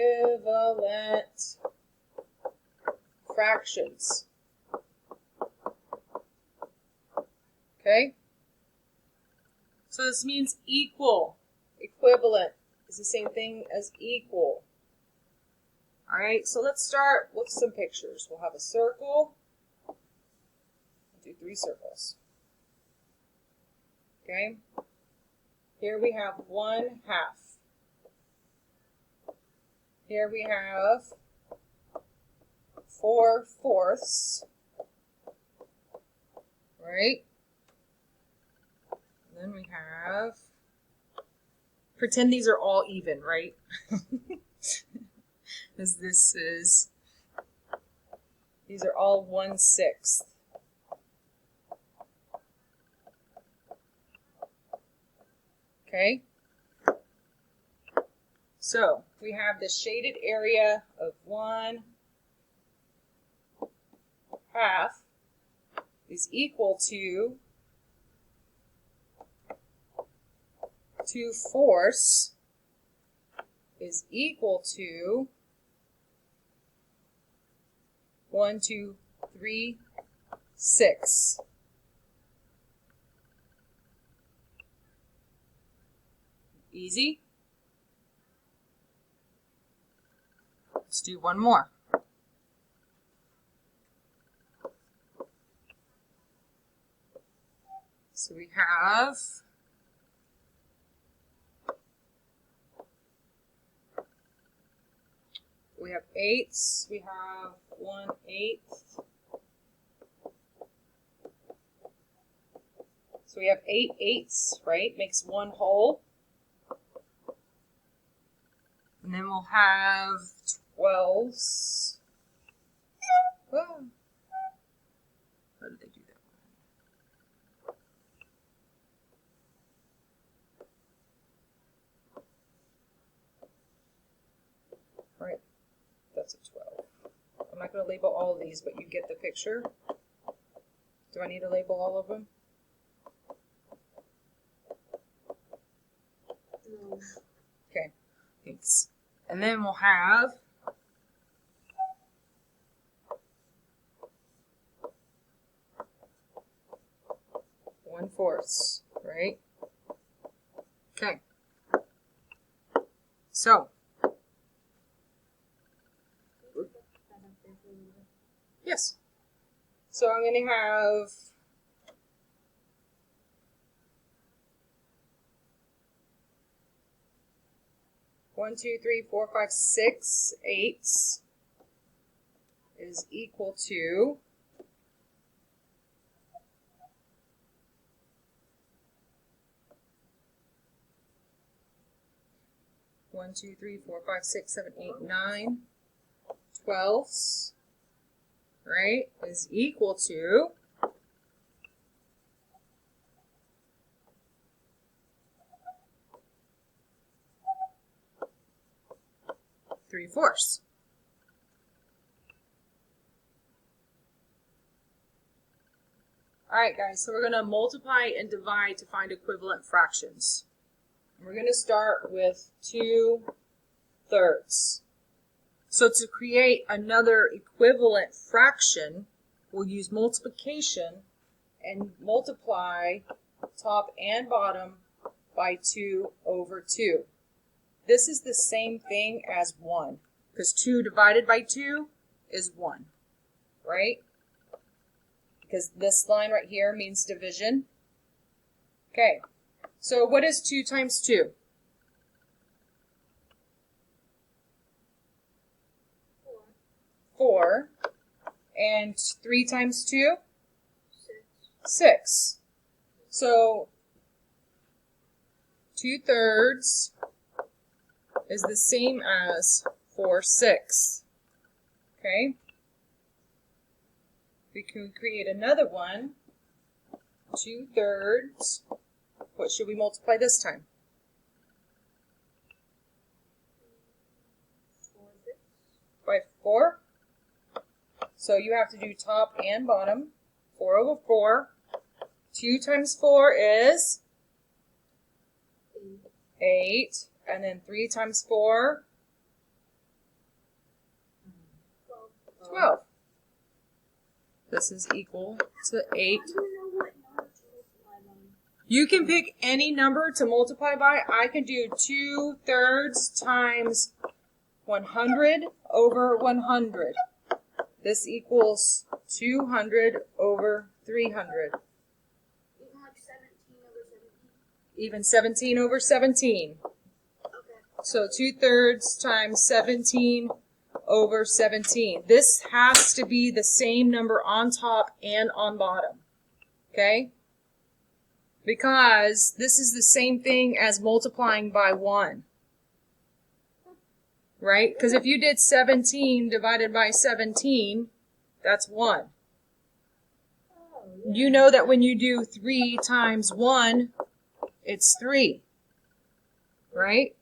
equivalent fractions. Okay? So this means equal. Equivalent is the same thing as equal. All right, so let's start with some pictures. We'll have a circle. Do 3 circles. Okay? Here we have 1/2. Here we have 4/4. Right? And then we have, pretend these are all even, right? As these are all 1/6. Okay? So we have the shaded area of 1/2 is equal to 2/4 is equal to 1, 2, 3, 6. Easy? Let's do one more. So we have eighths. We have 1/8. So we have 8/8, right? Makes one whole. And then we'll have 12s. Oh. How did they do that? All right, that's a 12. I'm not going to label all of these, but you get the picture. Do I need to label all of them? No. Okay, thanks. And then we'll have 1/4, right? Okay. So, yes. So I'm going to have 1, 2, 3, 4, 5, 6 eighths is equal to 1, 2, 3, 4, 5, 6, 7, 8, 9 twelfths, right, is equal to 3/4. All right, guys, so we're going to multiply and divide to find equivalent fractions. We're going to start with 2/3. So to create another equivalent fraction, we'll use multiplication and multiply top and bottom by 2/2. This is the same thing as 1, because 2 divided by 2 is 1, right? Because this line right here means division. Okay, so what is 2 times 2? 4. And 3 times 2? 6. So 2/3 is the same as 4/6. Okay? We can create another one. 2/3. What should we multiply this time? 4/6. By 4. So you have to do top and bottom. 4/4. 2 times 4 is 8. And then 3 times 4 12. This is equal to 8. You can pick any number to multiply by. I can do 2/3 times 100 over 100. This equals 200 over 300. Even 17 over 17. Okay. So 2/3 times 17 over 17. This has to be the same number on top and on bottom. Okay? Because this is the same thing as multiplying by 1. Right? Because if you did 17 divided by 17, that's 1. You know that when you do 3 times 1, it's 3. Right?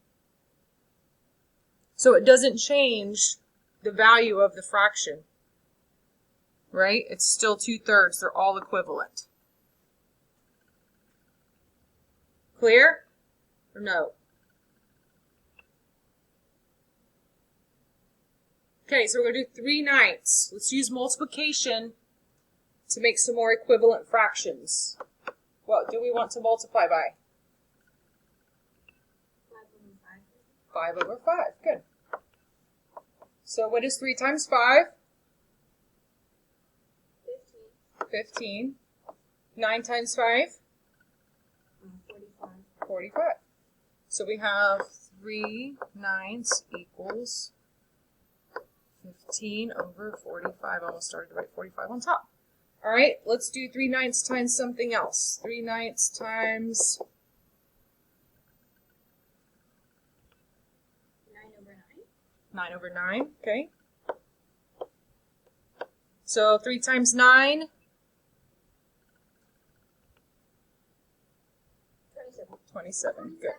So it doesn't change the value of the fraction. Right? It's still 2/3. They're all equivalent. Clear? Or no? Okay, so we're going to do 3/9. Let's use multiplication to make some more equivalent fractions. What do we want to multiply by? 5 over 5. Good. So what is 3 times 5? 15. 9 times 5? 45. So we have 3/9 equals 15 over 45. I almost started to write 45 on top. All right, let's do 3/9 times something else. 3/9 times 9 over 9. Okay. So 3 times 9? 27. Good.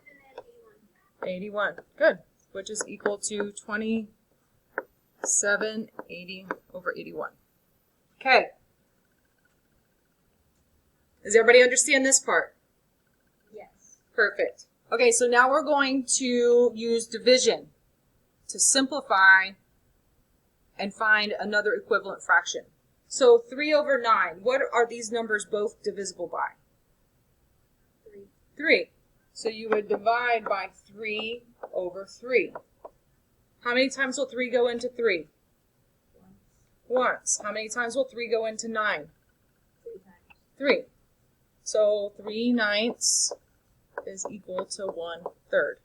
81. Good. Which is equal to 2780 over 81. Okay. Does everybody understand this part? Yes. Perfect. Okay, so now we're going to use division to simplify and find another equivalent fraction. So 3 over 9, what are these numbers both divisible by? 3. So you would divide by 3 over 3. How many times will 3 go into 3? Once. How many times will 3 go into 9? 3 times. 3. So 3/9 is equal to 1/3.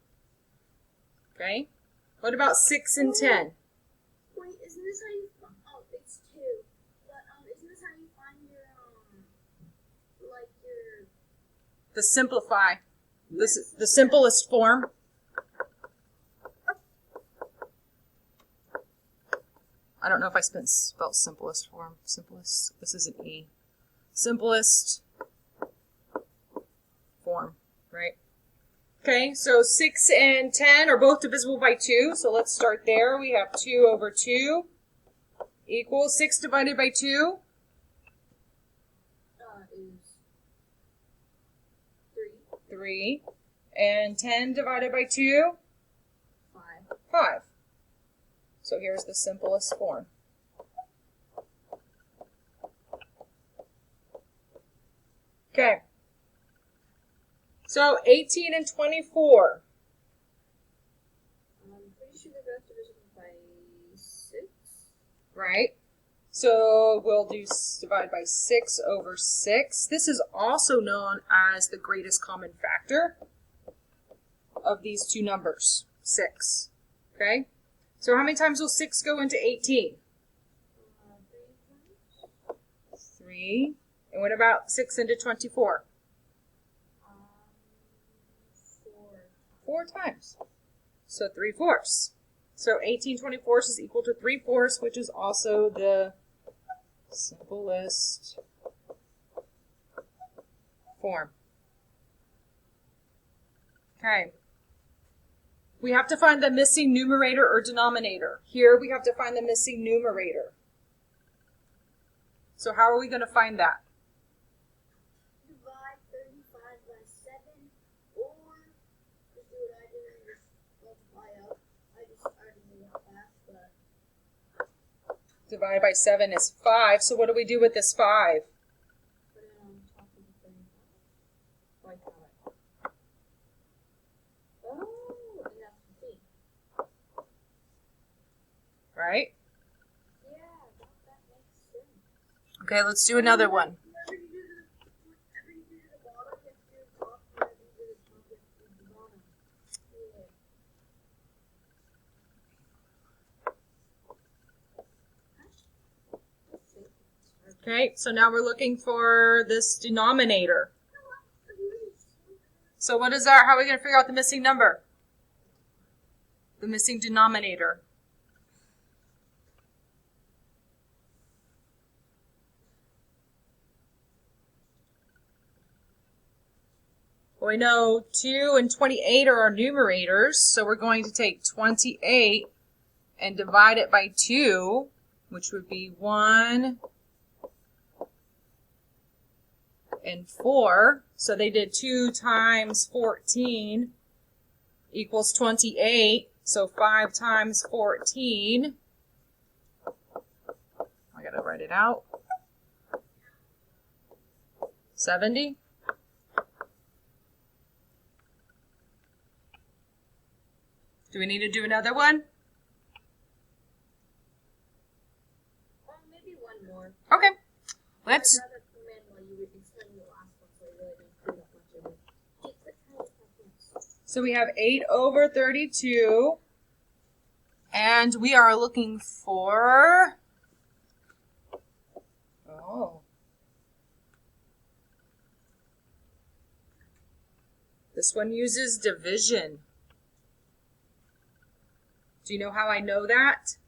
Okay? What about 6 and 10? Wait, isn't this how you find, oh, it's 2. But, isn't this how you find your, like your... The simplify. The simplest form. I don't know if I spelled simplest form. Simplest. This is an E. Simplest form, right? Okay, so 6 and 10 are both divisible by 2. So let's start there. We have 2 over 2 equals 6 divided by 2. Is 3. 3. And 10 divided by 2? 5. 5. So here's the simplest form. Okay. So 18 and 24. I'm pretty sure they're both divisible by 6. Right? So we'll do divide by 6 over 6. This is also known as the greatest common factor of these two numbers, 6. Okay? So how many times will 6 go into 18? 3. And what about 6 into 24? 4 times. So 3/4. So 18/24 is equal to 3/4, which is also the simplest form. Okay. We have to find the missing numerator or denominator. Here we have to find the missing numerator. So how are we going to find that? Divide 35 by 7, or just do what I did and just multiply up. I just already knew how fast, but... divided by 7 is 5. So what do we do with this 5? Put it on top of the 35. Like that. Oh, and that's the thing. Right? Yeah, that makes sense. Okay, let's do another one. Whenever you do the bottom, you have to do the top. Whenever you do the top, you have to do the bottom. Yeah. Okay, so now we're looking for this denominator. So what is our, how are we going to figure out the missing number? The missing denominator. Well, we know 2 and 28 are our numerators, so we're going to take 28 and divide it by 2, which would be 1 and 4. So they did 2 times 14 equals 28. So 5 times 14. I gotta write it out. 70. Do we need to do another one? Maybe one more. Okay. Let's. I'd rather come in while you were explaining the last one, so I really didn't do that much of it. Hey, quit trying to talk. So we have 8 over 32. And we are looking for. Oh. This one uses division. Do you know how I know that?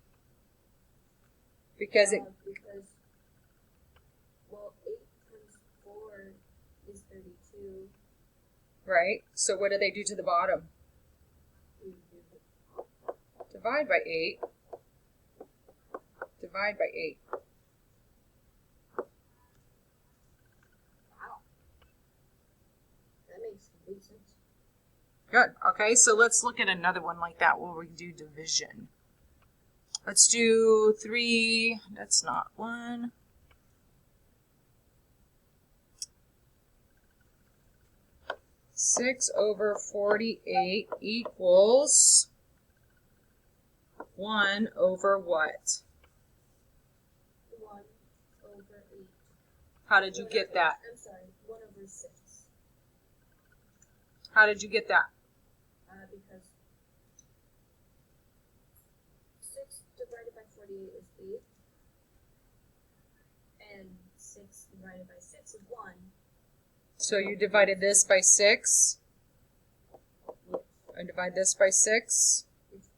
Because it. Well, 8 times 4 is 32. Right. So what do they do to the bottom? Divide by 8. Divide by 8. Wow. That makes complete sense. Good. Okay, so let's look at another one like that where we do division. Let's do 3. That's not 1. Six over 48 equals 1 over what? 1 over 8. How did you get that? I'm sorry, 1 over 6. How did you get that? Because 6 divided by 48 is 8. And 6 divided by 6 is 1. So you divided this by 6. Yes. And divide this by 6. It's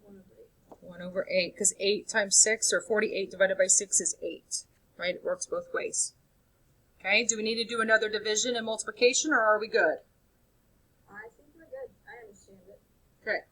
1 over 8. 1 over 8. Because 8 times 6, or 48 divided by 6 is 8. Right? It works both ways. Okay, do we need to do another division and multiplication, or are we good? I think we're good. I understand it. Okay.